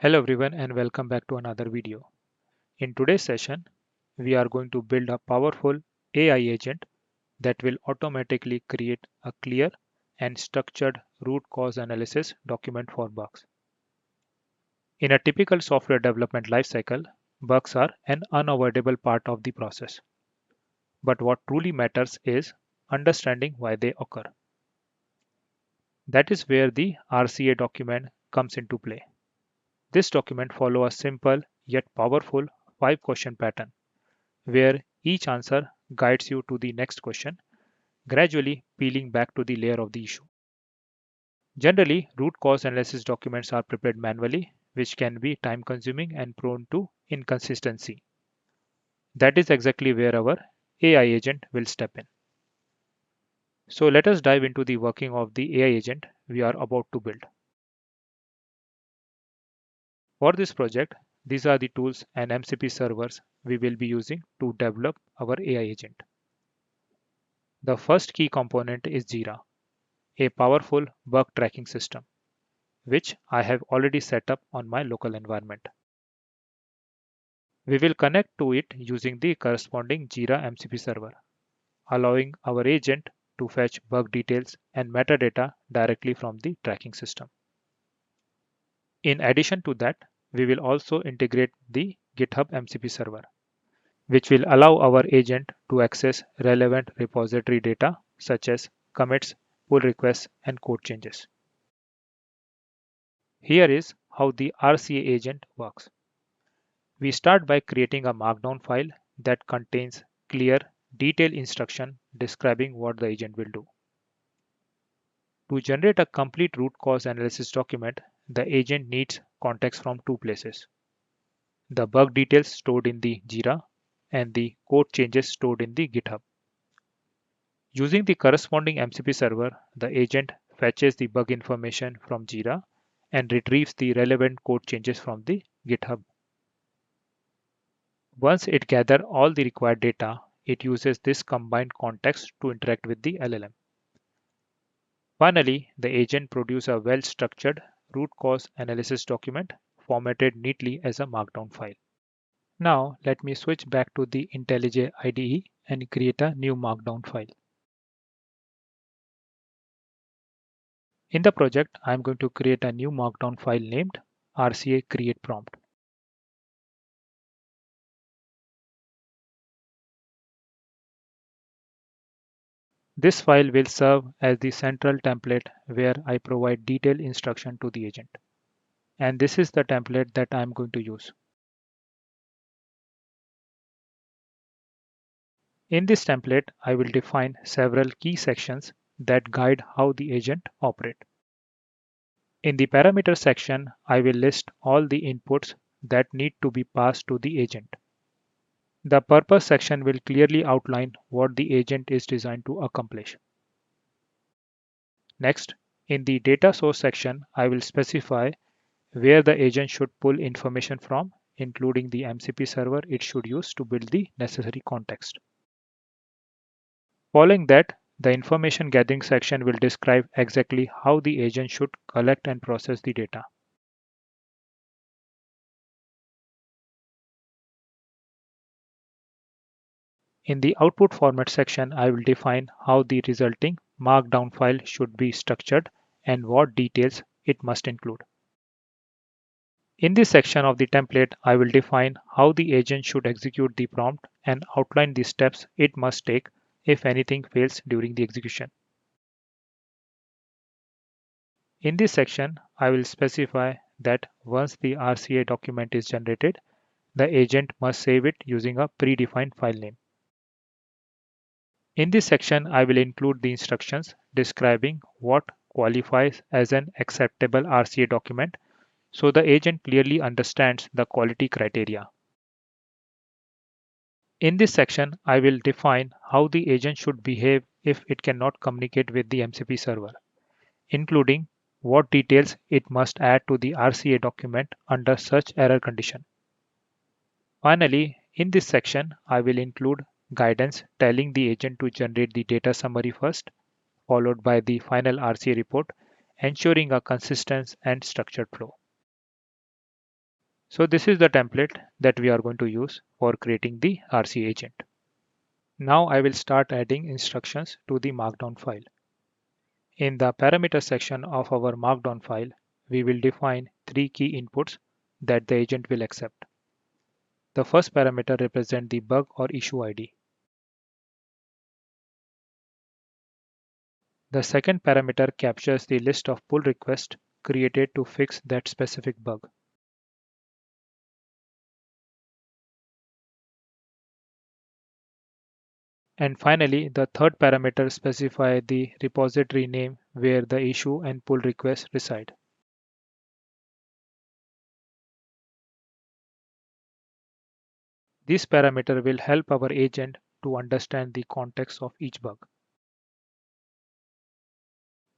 Hello everyone and welcome back to another video. In today's session, we are going to build a powerful AI agent that will automatically create a clear and structured root cause analysis document for bugs. In a typical software development lifecycle, bugs are an unavoidable part of the process. But what truly matters is understanding why they occur. That is where the RCA document comes into play. This document follows a simple yet powerful 5-question pattern where each answer guides you to the next question, gradually peeling back to the layer of the issue. Generally, root cause analysis documents are prepared manually, which can be time consuming and prone to inconsistency. That is exactly where our AI agent will step in. So let us dive into the working of the AI agent we are about to build. For this project, these are the tools and MCP servers we will be using to develop our AI agent. The first key component is JIRA, a powerful bug tracking system, which I have already set up on my local environment. We will connect to it using the corresponding JIRA MCP server, allowing our agent to fetch bug details and metadata directly from the tracking system. In addition to that, we will also integrate the GitHub MCP server, which will allow our agent to access relevant repository data such as commits, pull requests, and code changes. Here is how the RCA agent works. We start by creating a markdown file that contains clear, detailed instruction describing what the agent will do. To generate a complete root cause analysis document, the agent needs context from two places: the bug details stored in the JIRA and the code changes stored in the GitHub. Using the corresponding MCP server, the agent fetches the bug information from JIRA and retrieves the relevant code changes from the GitHub. Once it gathers all the required data, it uses this combined context to interact with the LLM. Finally, the agent produces a well-structured root cause analysis document formatted neatly as a markdown file. Now, let me switch back to the IntelliJ IDE and create a new markdown file. In the project, I'm going to create a new markdown file named RCA create prompt. This file will serve as the central template where I provide detailed instruction to the agent. And this is the template that I'm going to use. In this template, I will define several key sections that guide how the agent operates. In the parameter section, I will list all the inputs that need to be passed to the agent. The purpose section will clearly outline what the agent is designed to accomplish. Next, in the data source section, I will specify where the agent should pull information from, including the MCP server it should use to build the necessary context. Following that, the information gathering section will describe exactly how the agent should collect and process the data. In the output format section, I will define how the resulting markdown file should be structured and what details it must include. In this section of the template, I will define how the agent should execute the prompt and outline the steps it must take if anything fails during the execution. In this section, I will specify that once the RCA document is generated, the agent must save it using a predefined file name. In this section, I will include the instructions describing what qualifies as an acceptable RCA document so the agent clearly understands the quality criteria. In this section, I will define how the agent should behave if it cannot communicate with the MCP server, including what details it must add to the RCA document under such error condition. Finally, in this section, I will include guidance telling the agent to generate the data summary first, followed by the final RCA report, ensuring a consistent and structured flow. So this is the template that we are going to use for creating the RC agent. Now I will start adding instructions to the markdown file. In the parameter section of our markdown file, we will define three key inputs that the agent will accept. The first parameter represents the bug or issue ID. The second parameter captures the list of pull requests created to fix that specific bug. And finally, the third parameter specifies the repository name where the issue and pull requests reside. This parameter will help our agent to understand the context of each bug.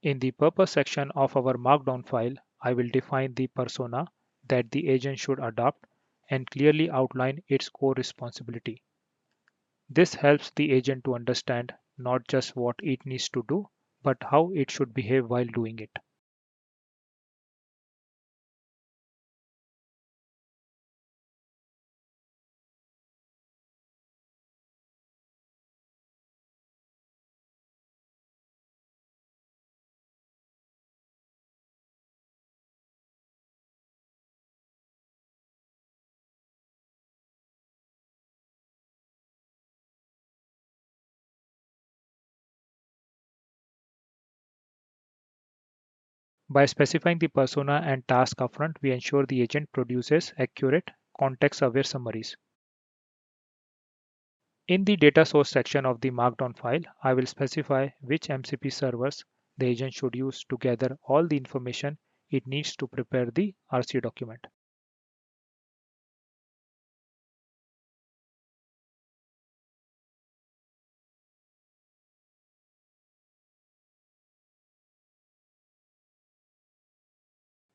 In the purpose section of our markdown file, I will define the persona that the agent should adopt and clearly outline its core responsibility. This helps the agent to understand not just what it needs to do, but how it should behave while doing it. By specifying the persona and task upfront, we ensure the agent produces accurate, context-aware summaries. In the data source section of the markdown file, I will specify which MCP servers the agent should use to gather all the information it needs to prepare the RC document.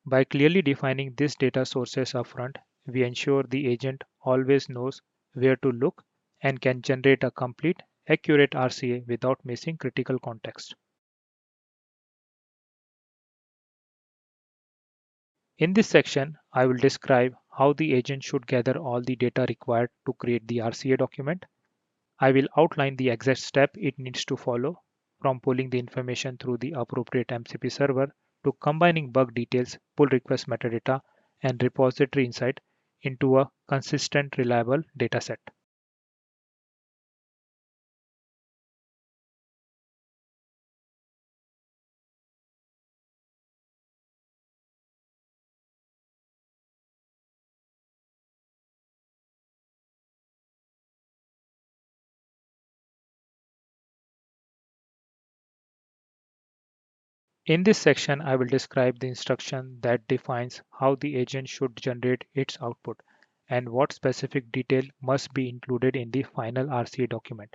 By clearly defining these data sources upfront, we ensure the agent always knows where to look and can generate a complete, accurate RCA without missing critical context. In this section, I will describe how the agent should gather all the data required to create the RCA document. I will outline the exact step it needs to follow, from pulling the information through the appropriate MCP server to combining bug details, pull request metadata, and repository insight into a consistent, reliable dataset. In this section, I will describe the instruction that defines how the agent should generate its output and what specific detail must be included in the final RCA document.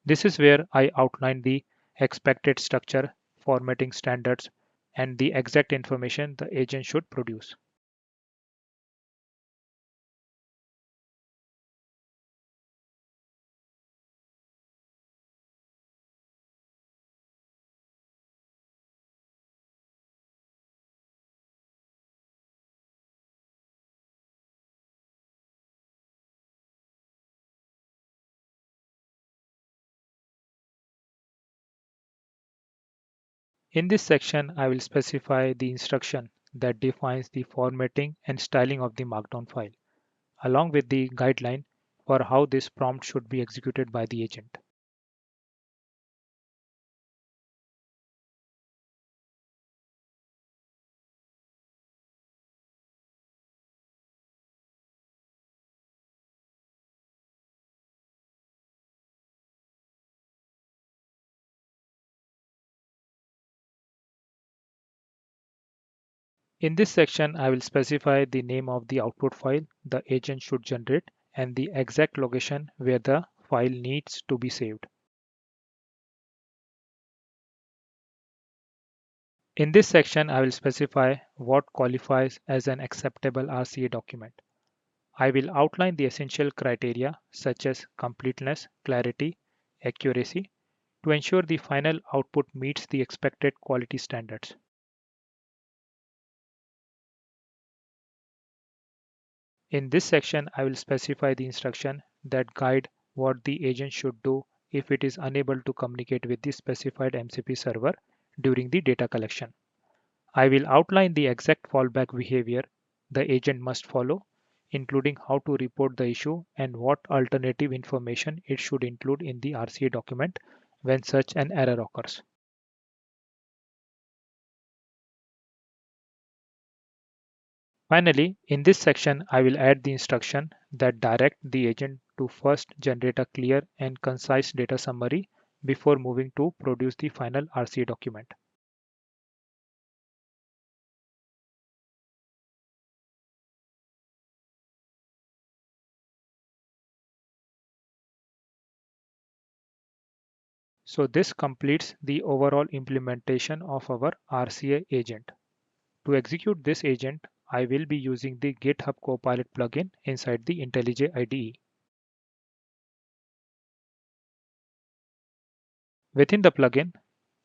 This is where I outline the expected structure, formatting standards, and the exact information the agent should produce. In this section, I will specify the instruction that defines the formatting and styling of the markdown file, along with the guideline for how this prompt should be executed by the agent. In this section, I will specify the name of the output file the agent should generate and the exact location where the file needs to be saved. In this section, I will specify what qualifies as an acceptable RCA document. I will outline the essential criteria such as completeness, clarity, accuracy to ensure the final output meets the expected quality standards. In this section, I will specify the instruction that guide what the agent should do if it is unable to communicate with the specified MCP server during the data collection. I will outline the exact fallback behavior the agent must follow, including how to report the issue and what alternative information it should include in the RCA document when such an error occurs. Finally, in this section, I will add the instruction that direct the agent to first generate a clear and concise data summary before moving to produce the final RCA document. So this completes the overall implementation of our RCA agent. To execute this agent, I will be using the GitHub Copilot plugin inside the IntelliJ IDE. Within the plugin,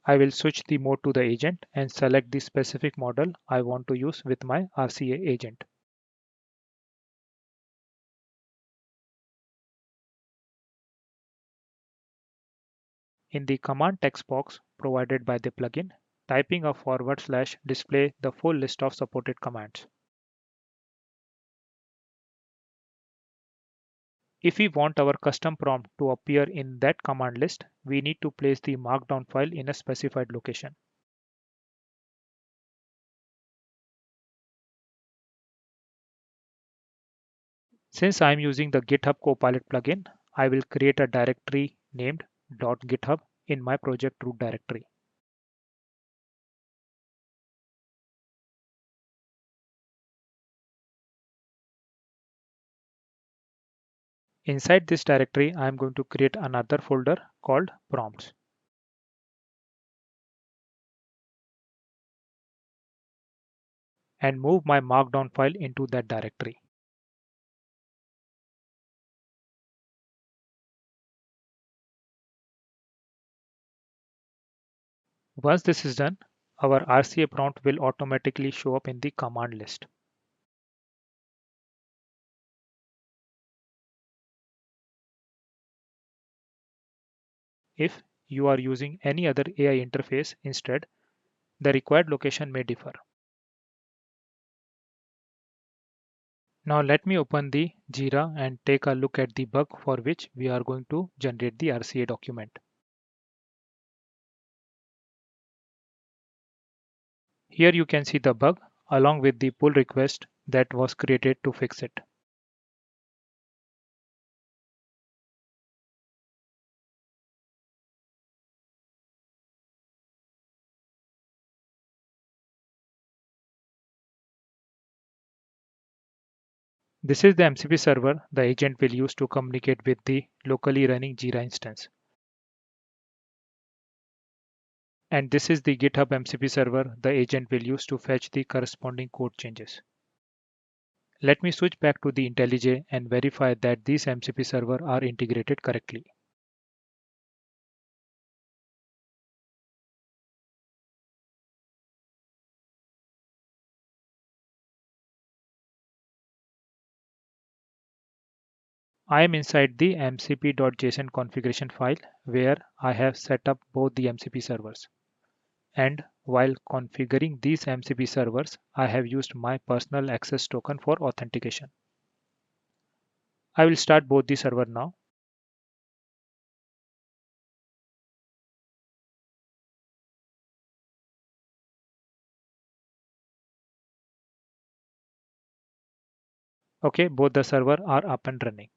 I will switch the mode to the agent and select the specific model I want to use with my RCA agent. In the command text box provided by the plugin, typing a / display the full list of supported commands. If we want our custom prompt to appear in that command list, we need to place the markdown file in a specified location. Since I am using the GitHub Copilot plugin, I will create a directory named .github in my project root directory. Inside this directory, I am going to create another folder called prompts. And move my markdown file into that directory. Once this is done, our RCA prompt will automatically show up in the command list. If you are using any other AI interface instead, the required location may differ. Now let me open the JIRA and take a look at the bug for which we are going to generate the RCA document. Here you can see the bug along with the pull request that was created to fix it. This is the MCP server the agent will use to communicate with the locally running JIRA instance. And this is the GitHub MCP server the agent will use to fetch the corresponding code changes. Let me switch back to the IntelliJ and verify that these MCP servers are integrated correctly. I am inside the mcp.json configuration file where I have set up both the MCP servers. And while configuring these MCP servers, I have used my personal access token for authentication. I will start both the server now. Okay, both the server are up and running.